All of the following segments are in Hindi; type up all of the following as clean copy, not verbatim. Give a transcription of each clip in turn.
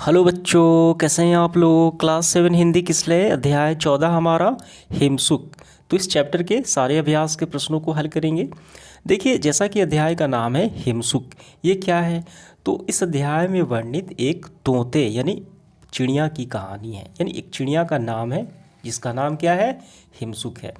हेलो बच्चों, कैसे हैं आप लोग। क्लास 7 हिंदी किसले अध्याय 14 हमारा हिमसुक। तो इस चैप्टर के सारे अभ्यास के प्रश्नों को हल करेंगे। देखिए, जैसा कि अध्याय का नाम है हिमसुक, ये क्या है। तो इस अध्याय में वर्णित एक तोते यानी चिड़िया की कहानी है। यानी एक चिड़िया का नाम है जिसका नाम क्या है, हिमसुक है।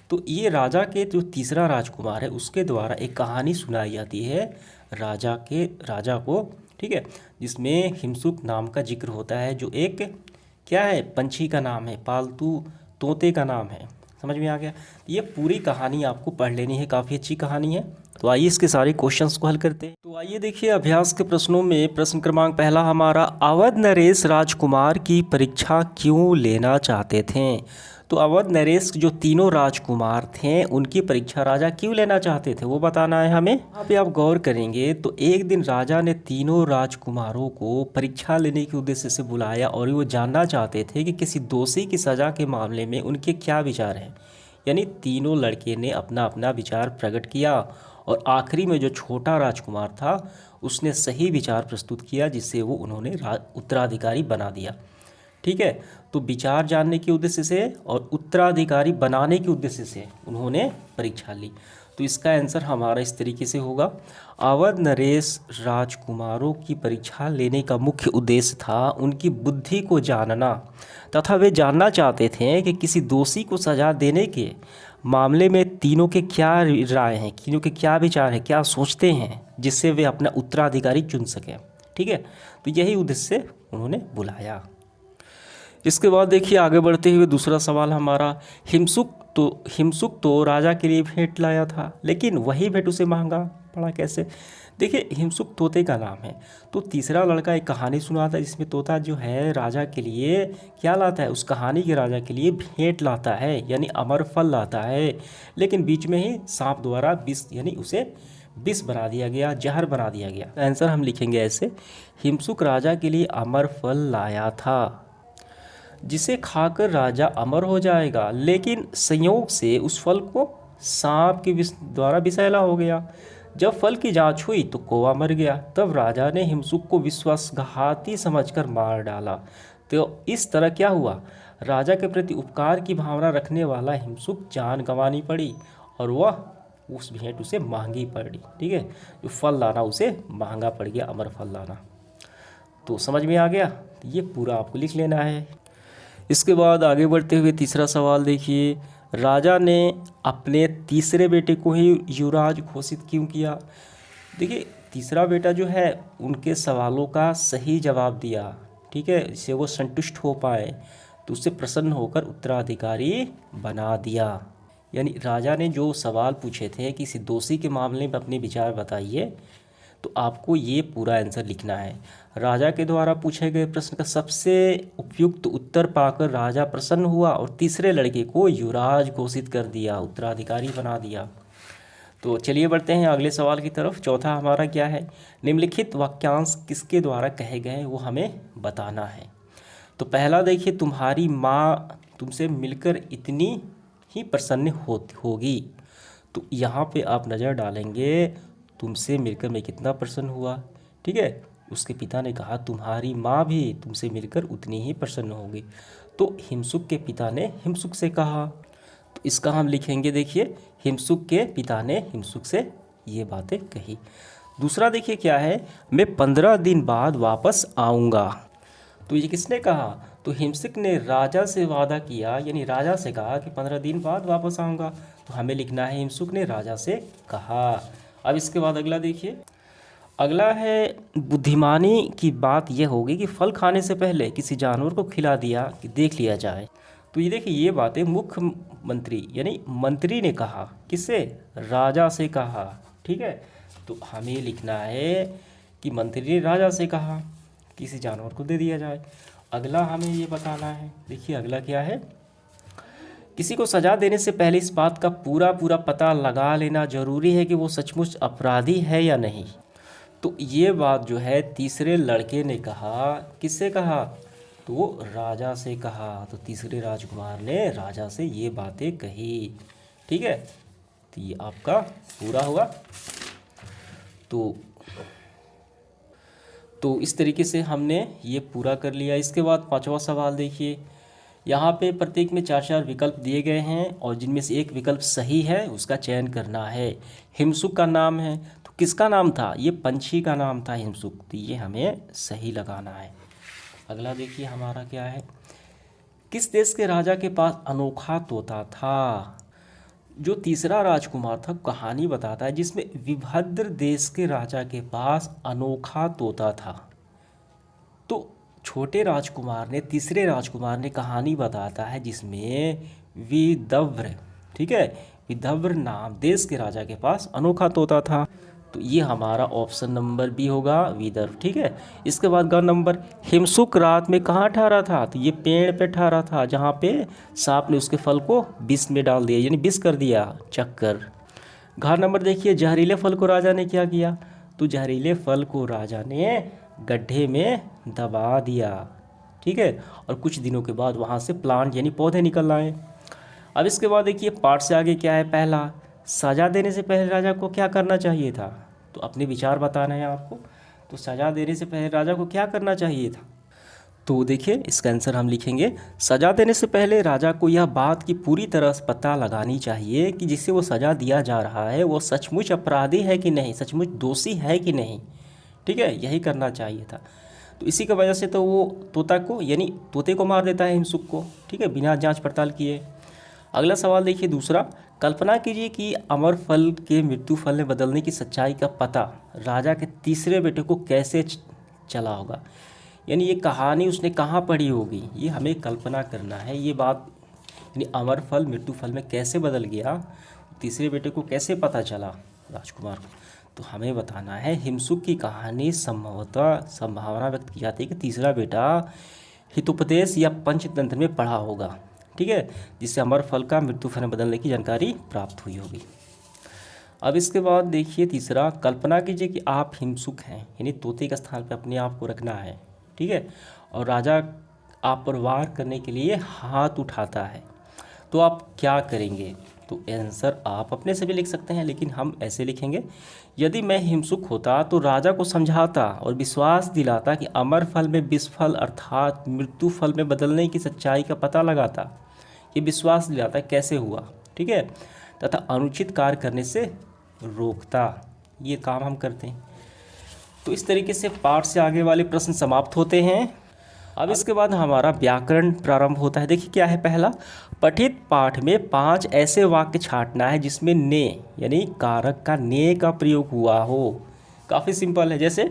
तो ये राजा के जो तीसरा राजकुमार है उसके द्वारा एक कहानी सुनाई जाती है राजा को, ठीक है। जिसमें हिमसुक नाम का जिक्र होता है, जो एक क्या है, पंछी का नाम है, पालतू तोते का नाम है। समझ में आ गया। ये पूरी कहानी आपको पढ़ लेनी है, काफ़ी अच्छी कहानी है। तो आइए इसके सारे क्वेश्चंस को हल करते हैं। तो आइए देखिए अभ्यास के प्रश्नों में प्रश्न क्रमांक पहला हमारा, अवध नरेश राजकुमार की परीक्षा क्यों लेना चाहते थे। तो अवध नरेश जो तीनों राजकुमार थे उनकी परीक्षा राजा क्यों लेना चाहते थे वो बताना है हमें। यहाँ पे आप गौर करेंगे तो एक दिन राजा ने तीनों राजकुमारों को परीक्षा लेने के उद्देश्य से बुलाया और वो जानना चाहते थे कि किसी दोषी की सज़ा के मामले में उनके क्या विचार हैं। यानी तीनों लड़के ने अपना अपना विचार प्रकट किया और आखिरी में जो छोटा राजकुमार था उसने सही विचार प्रस्तुत किया, जिससे वो उन्होंने उत्तराधिकारी बना दिया। ठीक है। तो विचार जानने के उद्देश्य से और उत्तराधिकारी बनाने के उद्देश्य से उन्होंने परीक्षा ली। तो इसका आंसर हमारा इस तरीके से होगा, अवध नरेश राजकुमारों की परीक्षा लेने का मुख्य उद्देश्य था उनकी बुद्धि को जानना तथा वे जानना चाहते थे कि किसी दोषी को सजा देने के मामले में तीनों के क्या राय हैं, तीनों के क्या विचार हैं, क्या सोचते हैं, जिससे वे अपना उत्तराधिकारी चुन सकें। ठीक है। तो यही उद्देश्य से उन्होंने बुलाया। इसके बाद देखिए आगे बढ़ते हुए दूसरा सवाल हमारा, हिमसुक तो राजा के लिए भेंट लाया था, लेकिन वही भेंट उसे महंगा पड़ा कैसे। देखिए, हिमसुक तोते का नाम है। तो तीसरा लड़का एक कहानी सुनाता है जिसमें तोता जो है राजा के लिए क्या लाता है, उस कहानी के राजा के लिए भेंट लाता है, यानी अमर फल लाता है। लेकिन बीच में ही सांप द्वारा विष यानी उसे विष बना दिया गया, जहर बना दिया गया। आंसर हम लिखेंगे ऐसे, हिमसुक राजा के लिए अमर फल लाया था जिसे खाकर राजा अमर हो जाएगा, लेकिन संयोग से उस फल को सांप के विष द्वारा विषैला हो गया। जब फल की जांच हुई तो कौवा मर गया। तब राजा ने हिमसुक को विश्वासघाती समझकर मार डाला। तो इस तरह क्या हुआ, राजा के प्रति उपकार की भावना रखने वाला हिमसुक जान गंवानी पड़ी और वह उस भेंट उसे महंगी पड़ी। ठीक है, जो फल लाना उसे महंगा पड़ गया, अमर फल लाना। तो समझ में आ गया। ये पूरा आपको लिख लेना है। इसके बाद आगे बढ़ते हुए तीसरा सवाल देखिए, राजा ने अपने तीसरे बेटे को ही युवराज घोषित क्यों किया। देखिए, तीसरा बेटा जो है उनके सवालों का सही जवाब दिया, ठीक है, इससे वो संतुष्ट हो पाए, तो उससे प्रसन्न होकर उत्तराधिकारी बना दिया। यानी राजा ने जो सवाल पूछे थे कि किसी दोषी के मामले में अपने विचार बताइए, तो आपको ये पूरा आंसर लिखना है। राजा के द्वारा पूछे गए प्रश्न का सबसे उपयुक्त उत्तर पाकर राजा प्रसन्न हुआ और तीसरे लड़के को युवराज घोषित कर दिया, उत्तराधिकारी बना दिया। तो चलिए बढ़ते हैं अगले सवाल की तरफ। चौथा हमारा क्या है, निम्नलिखित वाक्यांश किसके द्वारा कहे गए वो हमें बताना है। तो पहला देखिए, तुम्हारी माँ तुमसे मिलकर इतनी ही प्रसन्न होगी। तो यहाँ पे आप नज़र डालेंगे, तुमसे मिलकर मैं कितना प्रसन्न हुआ। ठीक है, उसके पिता ने कहा तुम्हारी माँ भी तुमसे मिलकर उतनी ही प्रसन्न होगी। तो हिमसुक के पिता ने हिमसुक से कहा, तो इसका हम लिखेंगे, देखिए, हिमसुक के पिता ने हिमसुक से ये बातें कही। दूसरा देखिए क्या है, मैं 15 दिन बाद वापस आऊँगा। तो ये किसने कहा, तो हिमसुक ने राजा से वादा किया, यानी राजा से कहा कि 15 दिन बाद वापस आऊँगा। तो हमें लिखना है हिमसुक ने राजा से कहा। अब इसके बाद अगला देखिए, अगला है, बुद्धिमानी की बात यह होगी कि फल खाने से पहले किसी जानवर को खिला दिया कि देख लिया जाए। तो ये देखिए, ये बातें मुख्यमंत्री यानी मंत्री ने कहा, किससे, राजा से कहा। ठीक है, तो हमें लिखना है कि मंत्री ने राजा से कहा किसी जानवर को दे दिया जाए। अगला हमें ये बताना है, देखिए अगला क्या है, किसी को सजा देने से पहले इस बात का पूरा पूरा पता लगा लेना जरूरी है कि वो सचमुच अपराधी है या नहीं। तो ये बात जो है तीसरे लड़के ने कहा, किससे कहा, तो वो राजा से कहा। तो तीसरे राजकुमार ने राजा से ये बातें कही। ठीक है, तो ये आपका पूरा हुआ। तो तो इस तरीके से हमने ये पूरा कर लिया। इसके बाद पांचवा सवाल देखिए, यहाँ पे प्रत्येक में चार चार विकल्प दिए गए हैं और जिनमें से एक विकल्प सही है उसका चयन करना है। हिमसुक का नाम है, तो किसका नाम था? ये पंछी का नाम था हिमसुक, तो ये हमें सही लगाना है। अगला देखिए हमारा क्या है, किस देश के राजा के पास अनोखा तोता था? जो तीसरा राजकुमार था कहानी बताता है जिसमें विभद्र देश के राजा के पास अनोखा तोता था। तो छोटे राजकुमार ने, तीसरे राजकुमार ने कहानी बताता है जिसमें विदर्भ, ठीक है, विदर्भ नाम देश के राजा के पास अनोखा तोता था। तो ये हमारा ऑप्शन नंबर बी होगा, विदर्भ, ठीक है। इसके बाद ग नंबर, हिमसुक रात में कहाँ ठहरा था? तो ये पेड़ पे ठहरा था जहाँ पे सांप ने उसके फल को विष में डाल दिया, यानी विष कर दिया, चक्कर। घ नंबर देखिए, जहरीले फल को राजा ने क्या किया? तो जहरीले फल को राजा ने गड्ढे में दबा दिया, ठीक है, और कुछ दिनों के बाद वहाँ से प्लांट यानी पौधे निकल आए। अब इसके बाद देखिए पाठ से आगे क्या है, पहला, सज़ा देने से पहले राजा को क्या करना चाहिए था? तो अपने विचार बताना है आपको। तो सज़ा देने से पहले राजा को क्या करना चाहिए था? तो देखिए इसका आंसर हम लिखेंगे, सज़ा देने से पहले राजा को यह बात की पूरी तरह से पता लगानी चाहिए कि जिसे वो सज़ा दिया जा रहा है वो सचमुच अपराधी है कि नहीं, सचमुच दोषी है कि नहीं, ठीक है, यही करना चाहिए था। तो इसी की वजह से तो वो तोता को, यानी तोते को मार देता है हिमसुक को, ठीक है, बिना जांच पड़ताल किए। अगला सवाल देखिए दूसरा, कल्पना कीजिए कि अमर फल के मृत्यु फल में बदलने की सच्चाई का पता राजा के तीसरे बेटे को कैसे चला होगा? यानी ये कहानी उसने कहाँ पढ़ी होगी, ये हमें कल्पना करना है। ये बात यानी अमर फल मृत्यु फल में कैसे बदल गया, तीसरे बेटे को कैसे पता चला राजकुमार को? तो हमें बताना है हिमसुक की कहानी संभवतः संभावना व्यक्त की जाती है कि तीसरा बेटा हितोपदेश या पंचतंत्र में पढ़ा होगा, ठीक है, जिससे अमर फल का मृत्यु फल में बदलने की जानकारी प्राप्त हुई होगी। अब इसके बाद देखिए तीसरा, कल्पना कीजिए कि आप हिमसुक हैं, यानी तोते के स्थान पर अपने आप को रखना है, ठीक है, और राजा आप पर वार करने के लिए हाथ उठाता है, तो आप क्या करेंगे? तो आंसर आप अपने से भी लिख सकते हैं, लेकिन हम ऐसे लिखेंगे, यदि मैं हिमसुक होता तो राजा को समझाता और विश्वास दिलाता कि अमर फल में विष फल अर्थात मृत्यु फल में बदलने की सच्चाई का पता लगाता, ये विश्वास दिलाता कैसे हुआ, ठीक है, तथा अनुचित कार्य करने से रोकता। ये काम हम करते हैं। तो इस तरीके से पाठ से आगे वाले प्रश्न समाप्त होते हैं। अब इसके बाद हमारा व्याकरण प्रारंभ होता है। देखिए क्या है, पहला, पठित पाठ में 5 ऐसे वाक्य छांटना है जिसमें ने यानी कारक का ने का प्रयोग हुआ हो। काफ़ी सिंपल है, जैसे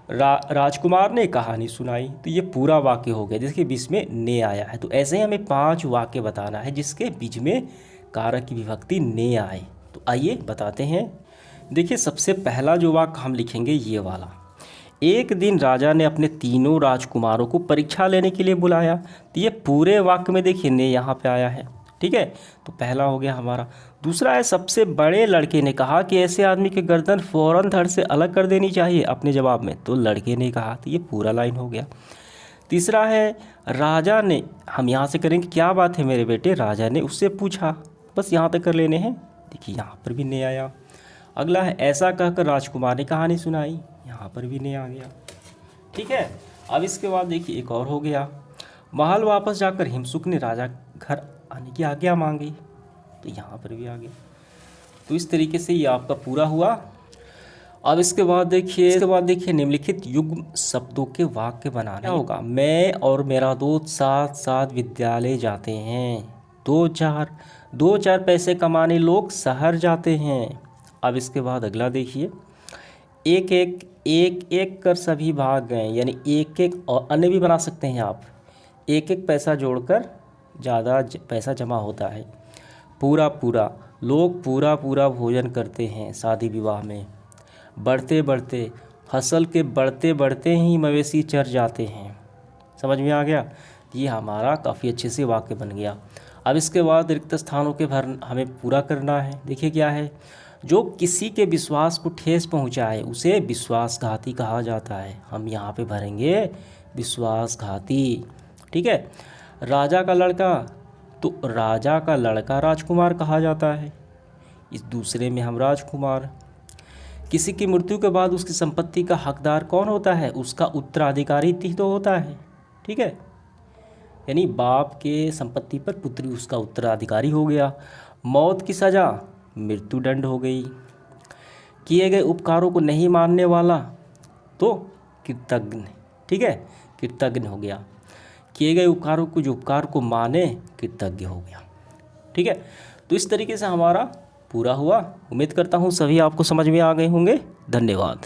राजकुमार ने कहानी सुनाई, तो ये पूरा वाक्य हो गया जिसके बीच में ने आया है। तो ऐसे ही हमें 5 वाक्य बताना है जिसके बीच में कारक की विभक्ति ने आए। तो आइए बताते हैं। देखिए सबसे पहला जो वाक्य हम लिखेंगे ये वाला, एक दिन राजा ने अपने तीनों राजकुमारों को परीक्षा लेने के लिए बुलाया। तो ये पूरे वाक्य में देखिए ने यहाँ पे आया है, ठीक है, तो पहला हो गया हमारा। दूसरा है, सबसे बड़े लड़के ने कहा कि ऐसे आदमी की गर्दन फौरन धड़ से अलग कर देनी चाहिए अपने जवाब में, तो लड़के ने कहा, तो ये पूरा लाइन हो गया। तीसरा है, राजा ने, हम यहाँ से करेंगे क्या बात है मेरे बेटे, राजा ने उससे पूछा, बस यहाँ तक कर लेने हैं, देखिए यहाँ पर भी ने आया। अगला है, ऐसा कहकर राजकुमार ने कहानी सुनाई, यहाँ पर भी ने आ गया, ठीक है। अब इसके बाद देखिए एक और हो गया, महल वापस जाकर हिमसुक ने राजा घर आने की आज्ञा मांगी, तो यहाँ पर भी आ गया। तो इस तरीके से ये आपका पूरा हुआ। अब इसके बाद देखिए निम्नलिखित युग्म शब्दों के वाक्य बनाना होगा। मैं और मेरा दोस्त साथ साथ विद्यालय जाते हैं, दो चार पैसे कमाने लोग शहर जाते हैं। अब इसके बाद अगला देखिए, एक एक कर सभी भाग गए, यानी एक एक, और अन्य भी बना सकते हैं आप, एक एक पैसा जोड़कर ज़्यादा पैसा जमा होता है। पूरा लोग पूरा भोजन करते हैं शादी विवाह में। बढ़ते फसल के बढ़ते ही मवेशी चर जाते हैं। समझ में आ गया? ये हमारा काफ़ी अच्छे से वाक्य बन गया। अब इसके बाद रिक्त स्थानों के भर हमें पूरा करना है। देखिए क्या है, जो किसी के विश्वास को ठेस पहुंचाए उसे विश्वासघाती कहा जाता है। हम यहाँ पे भरेंगे विश्वासघाती, ठीक है। राजा का लड़का, तो राजा का लड़का राजकुमार कहा जाता है, इस दूसरे में हम राजकुमार। किसी की मृत्यु के बाद उसकी संपत्ति का हकदार कौन होता है? उसका उत्तराधिकारी ही तो होता है। ठीक है, यानी बाप के संपत्ति पर पुत्री उसका उत्तराधिकारी हो गया। मौत की सज़ा मृत्युदंड हो गई। किए गए उपकारों को नहीं मानने वाला तो कृतज्ञ। ठीक है, कृतज्ञ हो गया। किए गए उपकारों को, जो उपकार को माने, कृतज्ञ हो गया। ठीक है, तो इस तरीके से हमारा पूरा हुआ। उम्मीद करता हूँ सभी आपको समझ में आ गए होंगे। धन्यवाद।